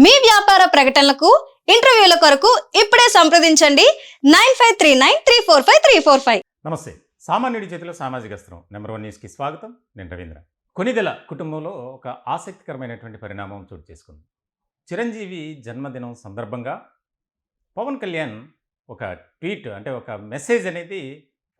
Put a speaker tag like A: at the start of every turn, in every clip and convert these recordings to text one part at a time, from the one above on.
A: మీ వ్యాపార ప్రకటనలకు ఇంటర్వ్యూల కొరకు ఇప్పుడే సంప్రదించండి 9539345345.
B: నమస్తే. సామాన్యుడి చేతిలో సామాజిక అస్త్రం నెంబర్ 1 న్యూస్కి స్వాగతం. నేను రవీంద్ర. కొనిదెల కుటుంబంలో ఒక ఆసక్తికరమైనటువంటి పరిణామం చోటు చేసుకుంది. చిరంజీవి జన్మదినం సందర్భంగా పవన్ కళ్యాణ్ ఒక ట్వీట్ అంటే ఒక మెసేజ్ అనేది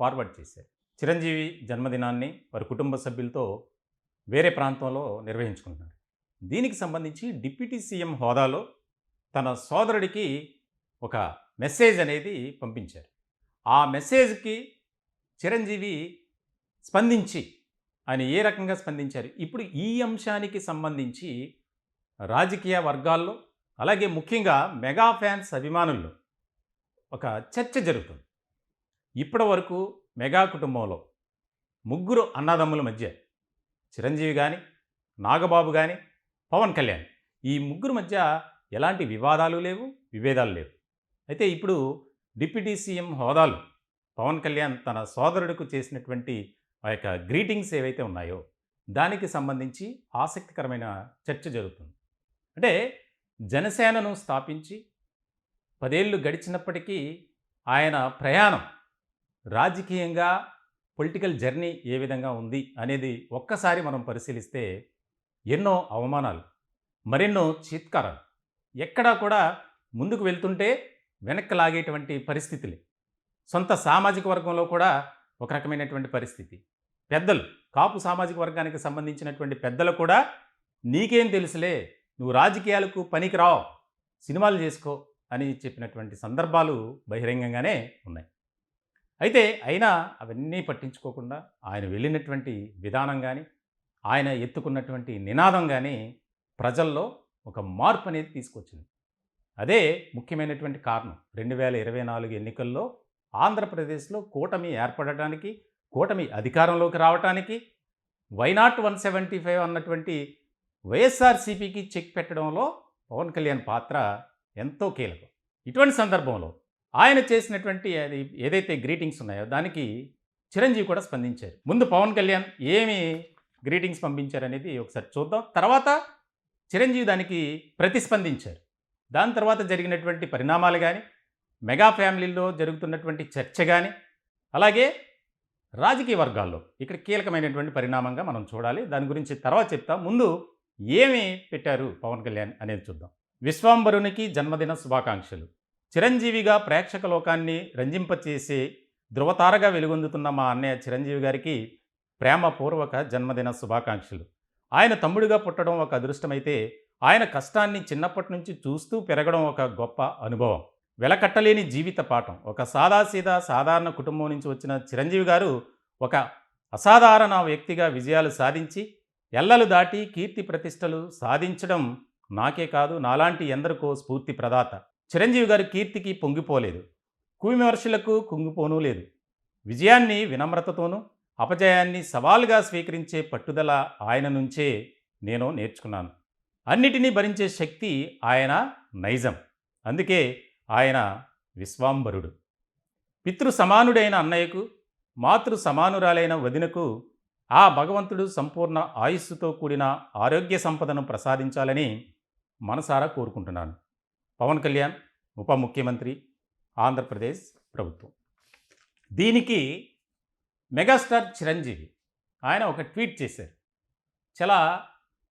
B: ఫార్వర్డ్ చేశారు. చిరంజీవి జన్మదినాన్ని వారి కుటుంబ సభ్యులతో వేరే ప్రాంతంలో నిర్వహించుకుంటున్నారు. దీనికి సంబంధించి డిప్యూటీ సీఎం హోదాలో తన సోదరుడికి ఒక మెసేజ్ అనేది పంపించారు. ఆ మెసేజ్కి చిరంజీవి స్పందించి ఆయన ఏ రకంగా స్పందించారు, ఇప్పుడు ఈ అంశానికి సంబంధించి రాజకీయ వర్గాల్లో అలాగే ముఖ్యంగా మెగా ఫ్యాన్స్ అభిమానుల్లో ఒక చర్చ జరుగుతుంది. ఇప్పటి వరకు మెగా కుటుంబంలో ముగ్గురు అన్నదమ్ముల మధ్య చిరంజీవి కానీ, నాగబాబు కానీ, పవన్ కళ్యాణ్ ఈ ముగ్గురు మధ్య ఎలాంటి వివాదాలు లేవు, విభేదాలు లేవు. అయితే ఇప్పుడు డిప్యూటీ సీఎం హోదాలో పవన్ కళ్యాణ్ తన సోదరుడికి చేసినటువంటి ఆ యొక్క గ్రీటింగ్స్ ఏవైతే ఉన్నాయో దానికి సంబంధించి ఆసక్తికరమైన చర్చ జరుగుతుంది. అంటే జనసేనను స్థాపించి 10 ఏళ్ళు గడిచినప్పటికీ ఆయన ప్రయాణం రాజకీయంగా పొలిటికల్ జర్నీ ఏ విధంగా ఉంది అనేది ఒక్కసారి మనం పరిశీలిస్తే ఎన్నో అవమానాలు, మరెన్నో చీత్కారాలు, ఎక్కడా కూడా ముందుకు వెళ్తుంటే వెనక్కి లాగేటువంటి పరిస్థితులు, సొంత సామాజిక వర్గంలో కూడా ఒక రకమైనటువంటి పరిస్థితి. పెద్దలు, కాపు సామాజిక వర్గానికి సంబంధించినటువంటి పెద్దలు కూడా నీకేం తెలుసులే, నువ్వు రాజకీయాలకు పనికిరావు, సినిమాలు చేసుకో అని చెప్పినటువంటి సందర్భాలు బహిరంగంగానే ఉన్నాయి. అయితే అయినా అవన్నీ పట్టించుకోకుండా ఆయన వెళ్ళినటువంటి విధానం కానీ, ఆయన ఎత్తుకున్నటువంటి నినాదం కానీ ప్రజల్లో ఒక మార్పు అనేది తీసుకొచ్చింది. అదే ముఖ్యమైనటువంటి కారణం. 2024 ఎన్నికల్లో ఆంధ్రప్రదేశ్లో కూటమి ఏర్పడటానికి, కూటమి అధికారంలోకి రావటానికి వైనాట్ 175 అన్నటువంటి వైఎస్ఆర్సీపీకి చెక్ పెట్టడంలో పవన్ కళ్యాణ్ పాత్ర ఎంతో కీలకం. ఇటువంటి సందర్భంలో ఆయన చేసినటువంటి అది ఏదైతే గ్రీటింగ్స్ ఉన్నాయో దానికి చిరంజీవి కూడా స్పందించారు. ముందు పవన్ కళ్యాణ్ ఏమి గ్రీటింగ్స్ పంపించారనేది ఒకసారి చూద్దాం. తర్వాత చిరంజీవి దానికి ప్రతిస్పందించారు. దాని తర్వాత జరిగినటువంటి పరిణామాలు కానీ, మెగా ఫ్యామిలీలో జరుగుతున్నటువంటి చర్చ కానీ, అలాగే రాజకీయ వర్గాల్లో ఇక్కడ కీలకమైనటువంటి పరిణామంగా మనం చూడాలి. దాని గురించి తర్వాత చెప్తాం. ముందు ఏమి పెట్టారు పవన్ కళ్యాణ్ అనేది చూద్దాం. విశ్వాంబరునికి జన్మదిన శుభాకాంక్షలు. చిరంజీవిగా ప్రేక్షక లోకాన్ని రంజింపచేసే ధృవతారగా వెలుగొందుతున్న మా అన్నయ్య చిరంజీవి గారికి ప్రేమపూర్వక జన్మదిన శుభాకాంక్షలు. ఆయన తమ్ముడిగా పుట్టడం ఒక అదృష్టమైతే ఆయన కష్టాన్ని చిన్నప్పటి నుంచి చూస్తూ పెరగడం ఒక గొప్ప అనుభవం, వెలకట్టలేని జీవిత పాఠం. ఒక సాదాసీదా సాధారణ కుటుంబం నుంచి వచ్చిన చిరంజీవి గారు ఒక అసాధారణ వ్యక్తిగా విజయాలు సాధించి ఎల్లలు దాటి కీర్తి ప్రతిష్టలు సాధించడం నాకే కాదు, నాలాంటి ఎందరికో స్ఫూర్తి ప్రదాత. చిరంజీవి గారి కీర్తికి పొంగిపోలేదు, విమర్శలకు కుంగిపోనూ లేదు. విజయాన్ని వినమ్రతతోనూ, అపజయాన్ని సవాలుగా స్వీకరించే పట్టుదల ఆయన నుంచే నేను నేర్చుకున్నాను. అన్నిటినీ భరించే శక్తి ఆయన నైజం. అందుకే ఆయన విశ్వాంబరుడు. పితృ సమానుడైన అన్నయ్యకు, మాతృ సమానురాలైన వదినకు ఆ భగవంతుడు సంపూర్ణ ఆయుస్సుతో కూడిన ఆరోగ్య సంపదను ప్రసాదించాలని మనసారా కోరుకుంటున్నాను. పవన్ కళ్యాణ్, ఉప ముఖ్యమంత్రి, ఆంధ్రప్రదేశ్ ప్రభుత్వం. దీనికి మెగాస్టార్ చిరంజీవి ఆయన ఒక ట్వీట్ చేశారు. చాలా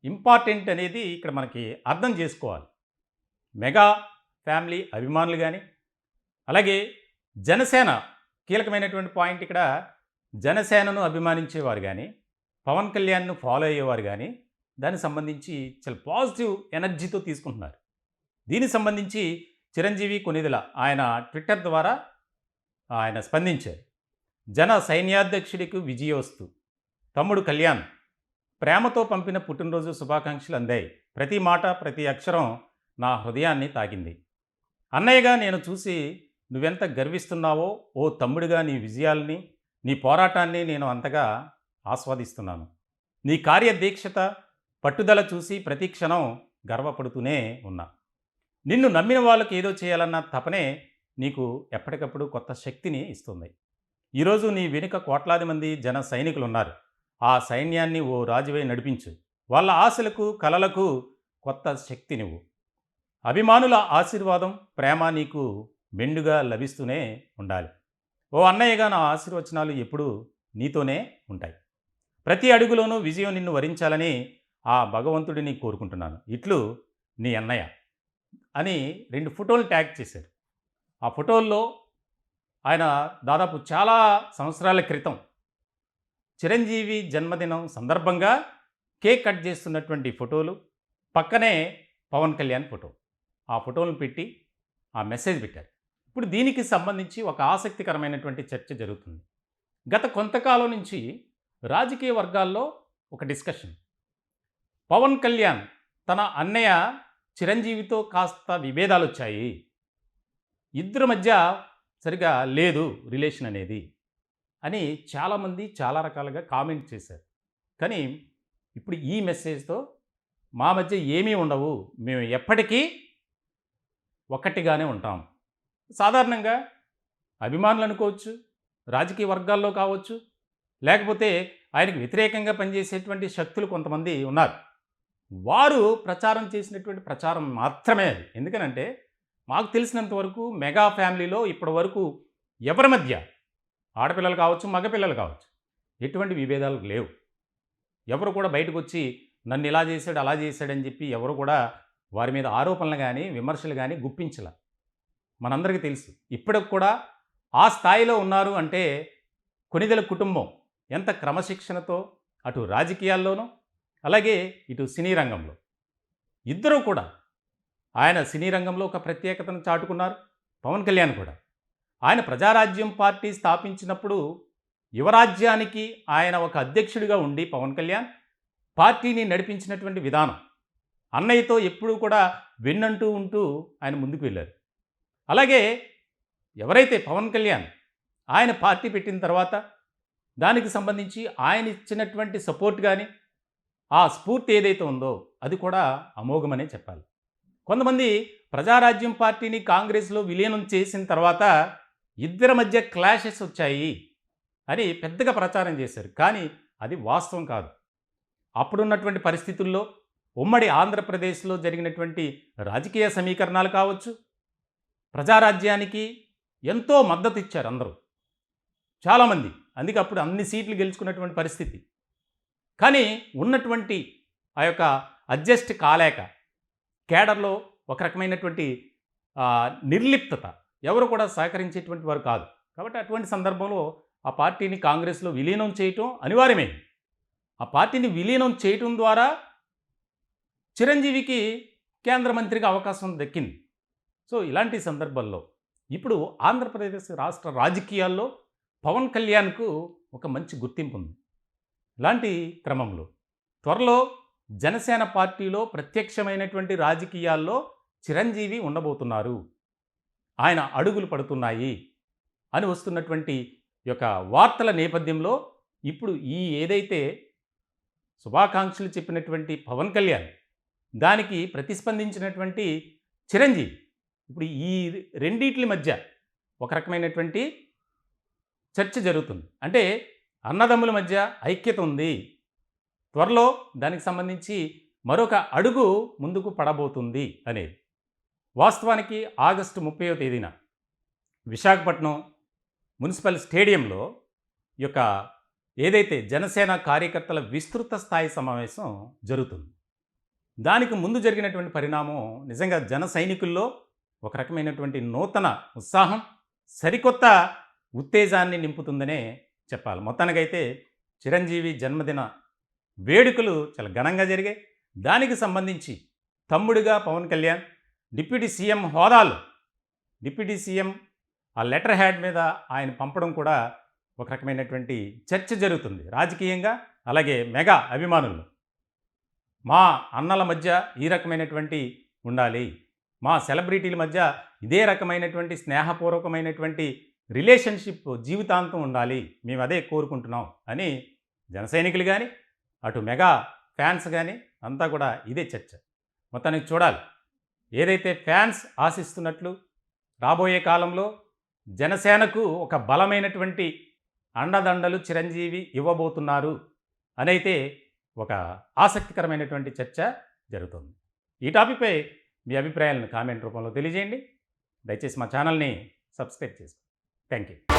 B: ఇంపార్టెంట్ అనేది ఇక్కడ మనకి అర్థం చేసుకోవాలి. మెగా ఫ్యామిలీ అభిమానులు కానీ, అలాగే జనసేన కీలకమైనటువంటి పాయింట్ ఇక్కడ, జనసేనను అభిమానించేవారు కానీ, పవన్ కళ్యాణ్ను ఫాలో అయ్యేవారు కానీ దానికి సంబంధించి చాలా పాజిటివ్ ఎనర్జీతో తీసుకుంటున్నారు. దీనికి సంబంధించి చిరంజీవి కొనిదెల ఆయన ట్విట్టర్ ద్వారా ఆయన స్పందించారు. జన సైన్యాధ్యక్షుడికి విజయోస్తు. తమ్ముడు కళ్యాణ్ ప్రేమతో పంపిన పుట్టినరోజు శుభాకాంక్షలు అందాయి. ప్రతి మాట, ప్రతి అక్షరం నా హృదయాన్ని తాకింది. అన్నయ్యగా నేను చూసి నువ్వెంత గర్విస్తున్నావో, ఓ తమ్ముడిగా నీ విజయాల్ని, నీ పోరాటాన్ని నేను అంతగా ఆస్వాదిస్తున్నాను. నీ కార్యదీక్షత, పట్టుదల చూసి ప్రతి క్షణం గర్వపడుతూనే ఉన్నా. నిన్ను నమ్మిన వాళ్ళకి ఏదో చేయాలన్న తపనే నీకు ఎప్పటికప్పుడు కొత్త శక్తిని ఇస్తుంది. ఈరోజు నీ వెనుక కోట్లాది మంది జన సైనికులు ఉన్నారు. ఆ సైన్యాన్ని ఓ రాజువై నడిపించు. వాళ్ళ ఆశలకు, కలలకు కొత్త శక్తి నువ్వు. అభిమానుల ఆశీర్వాదం, ప్రేమ నీకు మెండుగా లభిస్తూనే ఉండాలి. ఓ అన్నయ్యగా నా ఆశీర్వచనాలు ఎప్పుడూ నీతోనే ఉంటాయి. ప్రతి అడుగులోనూ విజయం నిన్ను వరించాలని ఆ భగవంతుడిని కోరుకుంటున్నాను. ఇట్లు నీ అన్నయ్య అని 2 ఫోటోలు ట్యాగ్ చేశారు. ఆ ఫోటోల్లో ఆయన దాదాపు చాలా సంవత్సరాల క్రితం చిరంజీవి జన్మదినం సందర్భంగా కేక్ కట్ చేస్తున్నటువంటి ఫోటోలు, పక్కనే పవన్ కళ్యాణ్ ఫోటో. ఆ ఫోటోలను పెట్టి ఆ మెసేజ్ పెట్టారు. ఇప్పుడు దీనికి సంబంధించి ఒక ఆసక్తికరమైనటువంటి చర్చ జరుగుతుంది. గత కొంతకాలం నుంచి రాజకీయ వర్గాల్లో ఒక డిస్కషన్. పవన్ కళ్యాణ్ తన అన్నయ్య చిరంజీవితో కాస్త విభేదాలొచ్చాయి. ఇద్దరి మధ్య సరిగా లేదు రిలేషన్ అనేది అని చాలామంది చాలా రకాలుగా కామెంట్ చేశారు. కానీ ఇప్పుడు ఈ మెసేజ్‌తో మా మధ్య ఏమీ ఉండవు. మేము ఎప్పటికీ ఒక్కటిగానే ఉంటాం. సాధారణంగా అభిమానులు అనుకోవచ్చు, రాజకీయ వర్గాల్లో కావచ్చు, లేకపోతే ఆయనకు వ్యతిరేకంగా పనిచేసేటువంటి శక్తులు కొంతమంది ఉన్నారు. వారు ప్రచారం చేసినటువంటి ప్రచారం మాత్రమే అది. ఎందుకనంటే మాకు తెలిసినంత వరకు మెగా ఫ్యామిలీలో ఇప్పటివరకు ఎవరి మధ్య ఆడపిల్లలు కావచ్చు, మగపిల్లలు కావచ్చు, ఎటువంటి విభేదాలు లేవు. ఎవరు కూడా బయటకొచ్చి నన్ను ఇలా చేశాడు, అలా చేశాడని చెప్పి ఎవరు కూడా వారి మీద ఆరోపణలు గానీ, విమర్శలు గానీ గుప్పించల. మనందరికీ తెలుసు. ఇప్పటికి కూడా ఆ స్థాయిలో ఉన్నారు అంటే కొణిదెల కుటుంబం ఎంత క్రమశిక్షణతో అటు రాజకీయాల్లోనూ, అలాగే ఇటు సినీ రంగంలో ఇద్దరూ కూడా ఆయన సినీ రంగంలో ఒక ప్రత్యేకతను చాటుకున్నారు. పవన్ కళ్యాణ్ కూడా. ఆయన ప్రజారాజ్యం పార్టీ స్థాపించినప్పుడు యువరాజ్యానికి ఆయన ఒక అధ్యక్షుడిగా ఉండి పవన్ కళ్యాణ్ పార్టీని నడిపించినటువంటి విధానం, అన్నయ్యతో ఎప్పుడూ కూడా వెన్నంటూ ఉంటూ ఆయన ముందుకు వెళ్ళారు. అలాగే ఎవరైతే పవన్ కళ్యాణ్ ఆయన పార్టీ పెట్టిన తర్వాత దానికి సంబంధించి ఆయన ఇచ్చినటువంటి సపోర్ట్ కానీ, ఆ స్ఫూర్తి ఏదైతే ఉందో అది కూడా అమోఘమనే చెప్పాలి. కొంతమంది ప్రజారాజ్యం పార్టీని కాంగ్రెస్లో విలీనం చేసిన తర్వాత ఇద్దరి మధ్య క్లాషెస్ వచ్చాయి అని పెద్దగా ప్రచారం చేశారు. కానీ అది వాస్తవం కాదు. అప్పుడున్నటువంటి పరిస్థితుల్లో ఉమ్మడి ఆంధ్రప్రదేశ్లో జరిగినటువంటి రాజకీయ సమీకరణాలు కావచ్చు, ప్రజారాజ్యానికి ఎంతో మద్దతు ఇచ్చారు అందరూ, చాలామంది. అందుకే అప్పుడు అన్ని సీట్లు గెలుచుకున్నటువంటి పరిస్థితి. కానీ ఉన్నటువంటి ఆ యొక్క అడ్జస్ట్ కాలేక కేడర్లో ఒక రకమైనటువంటి నిర్లిప్తత, ఎవరు కూడా సహకరించేటువంటి వారు కాదు. కాబట్టి అటువంటి సందర్భంలో ఆ పార్టీని కాంగ్రెస్లో విలీనం చేయటం అనివార్యమే. ఆ పార్టీని విలీనం చేయటం ద్వారా చిరంజీవికి కేంద్ర మంత్రిగా అవకాశం దక్కింది. సో ఇలాంటి సందర్భాల్లో ఇప్పుడు ఆంధ్రప్రదేశ్ రాష్ట్ర రాజకీయాల్లో పవన్ కళ్యాణ్కు ఒక మంచి గుర్తింపు ఉంది. ఇలాంటి క్రమంలో త్వరలో జనసేన పార్టీలో ప్రత్యక్షమైనటువంటి రాజకీయాల్లో చిరంజీవి ఉండబోతున్నారు, ఆయన అడుగులు పడుతున్నాయి అని వస్తున్నటువంటి యొక్క వార్తల నేపథ్యంలో ఇప్పుడు ఈ ఏదైతే శుభాకాంక్షలు చెప్పినటువంటి పవన్ కళ్యాణ్ దానికి ప్రతిస్పందించినటువంటి చిరంజీవి ఇప్పుడు ఈ రెండిట్ల మధ్య ఒక రకమైనటువంటి చర్చ జరుగుతుంది. అంటే అన్నదమ్ముల మధ్య ఐక్యత ఉంది. త్వరలో దానికి సంబంధించి మరొక అడుగు ముందుకు పడబోతుంది అనేది. వాస్తవానికి ఆగస్టు 30వ తేదీన విశాఖపట్నం మున్సిపల్ స్టేడియంలో ఈ యొక్క ఏదైతే జనసేన కార్యకర్తల విస్తృత స్థాయి సమావేశం జరుగుతుంది. దానికి ముందు జరిగినటువంటి పరిణామం నిజంగా జన సైనికుల్లో ఒక రకమైనటువంటి నూతన ఉత్సాహం, సరికొత్త ఉత్తేజాన్ని నింపుతుందనే చెప్పాలి. మొత్తానికైతే చిరంజీవి జన్మదిన వేడుకలు చాలా ఘనంగా జరిగాయి. దానికి సంబంధించి తమ్ముడిగా పవన్ కళ్యాణ్ డిప్యూటీ సీఎం హోదాలో డిప్యూటీ సీఎం ఆ లెటర్ హ్యాడ్ మీద ఆయన పంపడం కూడా ఒక రకమైనటువంటి చర్చ జరుగుతుంది రాజకీయంగా, అలాగే మెగా అభిమానులు. మా అన్నల మధ్య ఈ రకమైనటువంటి ఉండాలి, మా సెలబ్రిటీల మధ్య ఇదే రకమైనటువంటి స్నేహపూర్వకమైనటువంటి రిలేషన్షిప్ జీవితాంతం ఉండాలి, మేము అదే కోరుకుంటున్నాం అని జన సైనికులు కానీ, అటు మెగా ఫ్యాన్స్ కానీ అంతా కూడా ఇదే చర్చ. మొత్తానికి చూడాలి ఏదైతే ఫ్యాన్స్ ఆశిస్తున్నట్లు రాబోయే కాలంలో జనసేనకు ఒక బలమైనటువంటి అండదండలు చిరంజీవి ఇవ్వబోతున్నారు అనైతే ఒక ఆసక్తికరమైనటువంటి చర్చ జరుగుతుంది. ఈ టాపిక్పై మీ అభిప్రాయాలను కామెంట్ రూపంలో తెలియజేయండి. దయచేసి మా ఛానల్ని సబ్స్క్రైబ్ చేసుకోండి. Thank you.